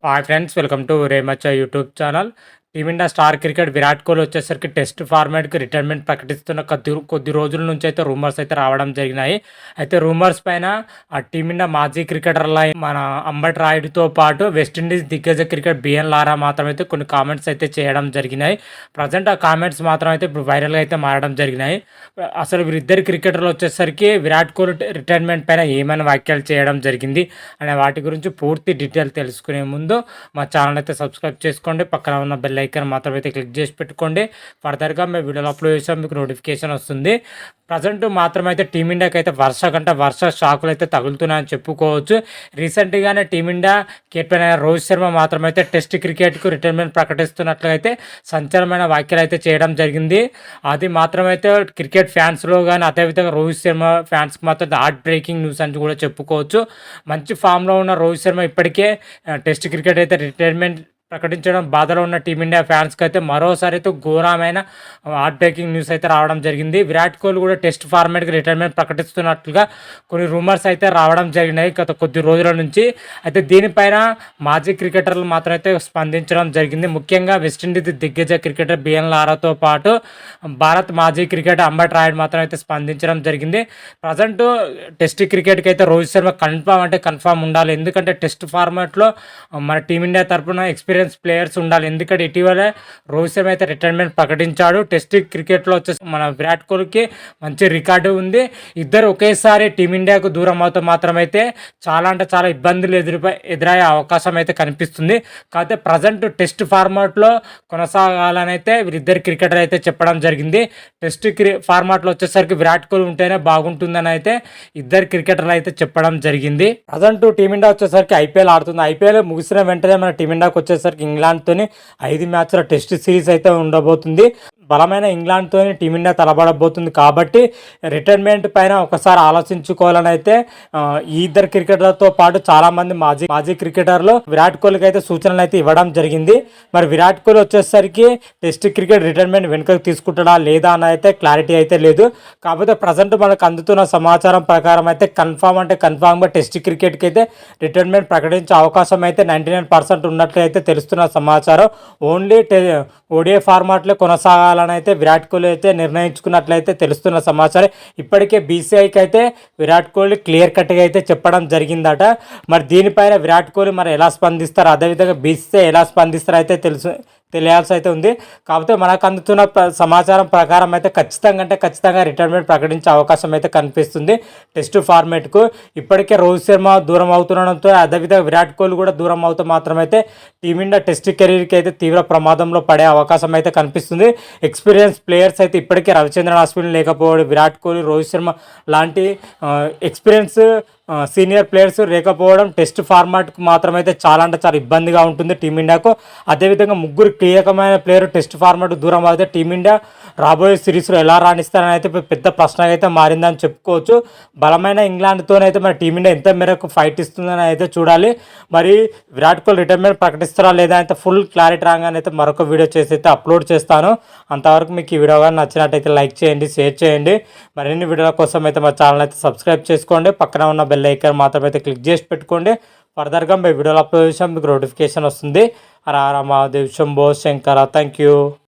Hi friends, welcome to రేమచ్చ YouTube channel. Team India star cricket Virat Kohli వచ్చేసరికి test ఫార్మాట్కి retirement ప్రకటిస్తున్న కొద్ది రోజుల నుంచి అయితే రూమర్స్ అయితే రావడం జరిగినాయి. అయితే రూమర్స్ పైన ఆ టీమిండియా మాజీ క్రికెటర్ల మన అంబట్ రాయుడుతో పాటు వెస్టిండీస్ దిగ్గజ క్రికెట్ బిఎన్ లారా మాత్రం అయితే కొన్ని కామెంట్స్ అయితే చేయడం జరిగినాయి. ప్రజెంట్ ఆ కామెంట్స్ మాత్రం అయితే ఇప్పుడు వైరల్గా అయితే మారడం జరిగినాయి. అసలు వీరిద్దరు క్రికెటర్లు వచ్చేసరికి విరాట్ కోహ్లీ రిటైర్మెంట్ పైన ఏమైనా వ్యాఖ్యలు చేయడం జరిగింది అనే వాటి గురించి పూర్తి డీటెయిల్ తెలుసుకునే ముందు మా ఛానల్ అయితే సబ్స్క్రైబ్ చేసుకోండి. పక్కన ఉన్న బెల్ ఐకాన్ మాత్రం అయితే క్లిక్ చేసి పెట్టుకోండి. ఫర్దర్గా మేము వీడియోలో అప్లోడ్ చేసాం మీకు నోటిఫికేషన్ వస్తుంది. ప్రజెంట్ మాత్రం అయితే టీమిండియాకి అయితే వర్ష షాకులు అయితే తగులుతున్నాయని చెప్పుకోవచ్చు. రీసెంట్గానే టీమిండియా కెప్టెన్ అయిన రోహిత్ శర్మ మాత్రం అయితే టెస్ట్ క్రికెట్కు రిటైర్మెంట్ ప్రకటిస్తున్నట్లుగా అయితే సంచలనమైన వ్యాఖ్యలు అయితే చేయడం జరిగింది. అది మాత్రమైతే క్రికెట్ ఫ్యాన్స్లో కానీ అదేవిధంగా రోహిత్ శర్మ ఫ్యాన్స్కి మాత్రం హార్ట్ బ్రేకింగ్ న్యూస్ అని కూడా చెప్పుకోవచ్చు. మంచి ఫామ్లో ఉన్న రోహిత్ శర్మ ఇప్పటికే టెస్ట్ క్రికెట్ అయితే రిటైర్మెంట్ ప్రకటించడం బాధలో ఉన్న టీమిండియా ఫ్యాన్స్కి అయితే మరోసారి అయితే ఘోరమైన హార్ట్ బ్రేకింగ్ న్యూస్ అయితే రావడం జరిగింది. విరాట్ కోహ్లీ కూడా టెస్ట్ ఫార్మాట్కి రిటైర్మెంట్ ప్రకటిస్తున్నట్లుగా కొన్ని రూమర్స్ అయితే రావడం జరిగినాయి గత కొద్ది రోజుల నుంచి. అయితే దీనిపైన మాజీ క్రికెటర్లు మాత్రం అయితే స్పందించడం జరిగింది. ముఖ్యంగా వెస్టిండీస్ దిగ్గజ క్రికెటర్ బిఎన్ లారాతో పాటు భారత్ మాజీ క్రికెటర్ అంబట్ రాయుడు మాత్రం అయితే స్పందించడం జరిగింది. ప్రజెంట్ టెస్ట్ క్రికెట్కి అయితే రోహిత్ శర్మ కన్ఫామ్ ఉండాలి. ఎందుకంటే టెస్ట్ ఫార్మాట్లో మన టీమిండియా తరఫున ఎక్స్పీరియన్స్ ప్లేయర్స్ ఉండాలి. ఎందుకంటే ఇటీవల రోహిత్ శర్మ అయితే రిటైర్మెంట్ ప్రకటించాడు. టెస్ట్ క్రికెట్లో వచ్చేసి మన విరాట్ కోహ్లీకి మంచి రికార్డు ఉంది. ఇద్దరు ఒకేసారి టీమిండియాకు దూరం అవుతూ మాత్రమైతే చాలా అంటే చాలా ఇబ్బందులు ఎదురయ్యే అవకాశం అయితే కనిపిస్తుంది. కాకపోతే ప్రజెంట్ టెస్ట్ ఫార్మాట్లో కొనసాగాలని అయితే వీరిద్దరు క్రికెటర్ అయితే చెప్పడం జరిగింది. టెస్ట్ ఫార్మాట్లో వచ్చేసరికి విరాట్ కోహ్లీ ఉంటేనే బాగుంటుందని అయితే ఇద్దరు క్రికెటర్లు అయితే చెప్పడం జరిగింది. ప్రజెంట్ టీమిండియా వచ్చేసరికి ఐపీఎల్ ఆడుతుంది. ఐపీఎల్ ముగిసిన వెంటనే మన టీమిండియాకి వచ్చేసరికి ఇంగ్లాండ్తోని 5 మ్యాచ్ల టెస్ట్ సిరీస్ అయితే ఉండబోతుంది. బలమైన ఇంగ్లాండ్తో టీమిండియా తలబడబోతుంది. కాబట్టి రిటైర్మెంట్ పైన ఒకసారి ఆలోచించుకోవాలని అయితే ఈ ఇద్దరు క్రికెటర్లతో పాటు చాలామంది మాజీ క్రికెటర్లు విరాట్ కోహ్లీకి అయితే సూచనలు అయితే ఇవ్వడం జరిగింది. మరి విరాట్ కోహ్లీ వచ్చేసరికి టెస్ట్ క్రికెట్ రిటైర్మెంట్ వెనుకకు తీసుకుంటాడా లేదా అని అయితే క్లారిటీ అయితే లేదు. కాకపోతే ప్రజెంట్ మనకు అందుతున్న సమాచారం ప్రకారం అయితే కన్ఫామ్గా టెస్ట్ క్రికెట్కి అయితే రిటైర్మెంట్ ప్రకటించే అవకాశం అయితే 99% ఉన్నట్లయితే తెలుస్తున్న సమాచారం. ఓన్లీ ఓడిఐ ఫార్మాట్లో కొనసాగాలని అయితే విరాట్ కోహ్లీ అయితే నిర్ణయించుకున్నట్లయితే తెలుస్తున్న సమాచారం. ఇప్పటికే బీసీఐకి అయితే విరాట్ కోహ్లీ క్లియర్ కట్గా అయితే చెప్పడం జరిగిందట. మరి దీనిపైన విరాట్ కోహ్లీ మరి ఎలా స్పందిస్తారు, అదేవిధంగా బీసీఐ ఎలా స్పందిస్తారో అయితే తెలియాల్సి అయితే ఉంది. కాకపోతే మనకు అందుతున్న సమాచారం ప్రకారం అయితే ఖచ్చితంగా రిటైర్మెంట్ ప్రకటించే అవకాశం అయితే కనిపిస్తుంది టెస్ట్ ఫార్మాట్కు. ఇప్పటికే రోహిత్ శర్మ దూరం అవుతుండడంతో అదేవిధంగా విరాట్ కోహ్లీ కూడా దూరం అవుతూ మాత్రమైతే టీమిండియా టెస్ట్ కెరీర్కి అయితే తీవ్ర ప్రమాదంలో పడే అవకాశం అయితే కనిపిస్తుంది. ఎక్స్పీరియన్స్ ప్లేయర్స్ అయితే ఇప్పటికే రవిచంద్రన్ అశ్విన్ లేకపోవడం, విరాట్ కోహ్లీ, రోహిత్ శర్మ లాంటి ఎక్స్పీరియన్స్ సీనియర్ ప్లేయర్స్ లేకపోవడం టెస్ట్ ఫార్మాట్కు మాత్రమైతే చాలా అంటే చాలా ఇబ్బందిగా ఉంటుంది టీమిండియాకు. అదేవిధంగా ముగ్గురు కీలకమైన ప్లేయర్ టెస్ట్ ఫార్మాట్ దూరం అయితే టీమిండియా రాబోయే సిరీస్లో ఎలా రాణిస్తారని అయితే పెద్ద ప్రశ్న అయితే మారిందని చెప్పుకోవచ్చు. బలమైన ఇంగ్లాండ్తోనైతే మన టీమిండియా ఎంత మేరకు ఫైట్ ఇస్తుందని అయితే చూడాలి. మరి విరాట్ కోహ్లీ రిటైర్మెంట్ ప్రకటిస్తారా లేదా అయితే ఫుల్ క్లారిటీ రాగానే అయితే మరొక వీడియో చేసి అయితే అప్లోడ్ చేస్తాను. అంతవరకు మీకు ఈ వీడియో కానీ నచ్చినట్టయితే లైక్ చేయండి, షేర్ చేయండి. మరిన్ని వీడియోల కోసం అయితే మా ఛానల్ అయితే సబ్స్క్రైబ్ చేసుకోండి. పక్కన ఉన్న బెల్ ఐకాన్ మాత్రం అయితే క్లిక్ చేసి పెట్టుకోండి. ఫర్దర్గా మేము వీడియోలో అప్లోడ్ చేసాం మీకు నోటిఫికేషన్ వస్తుంది. హర హర మహాదేవ్, శంభో శంకర. Thank you.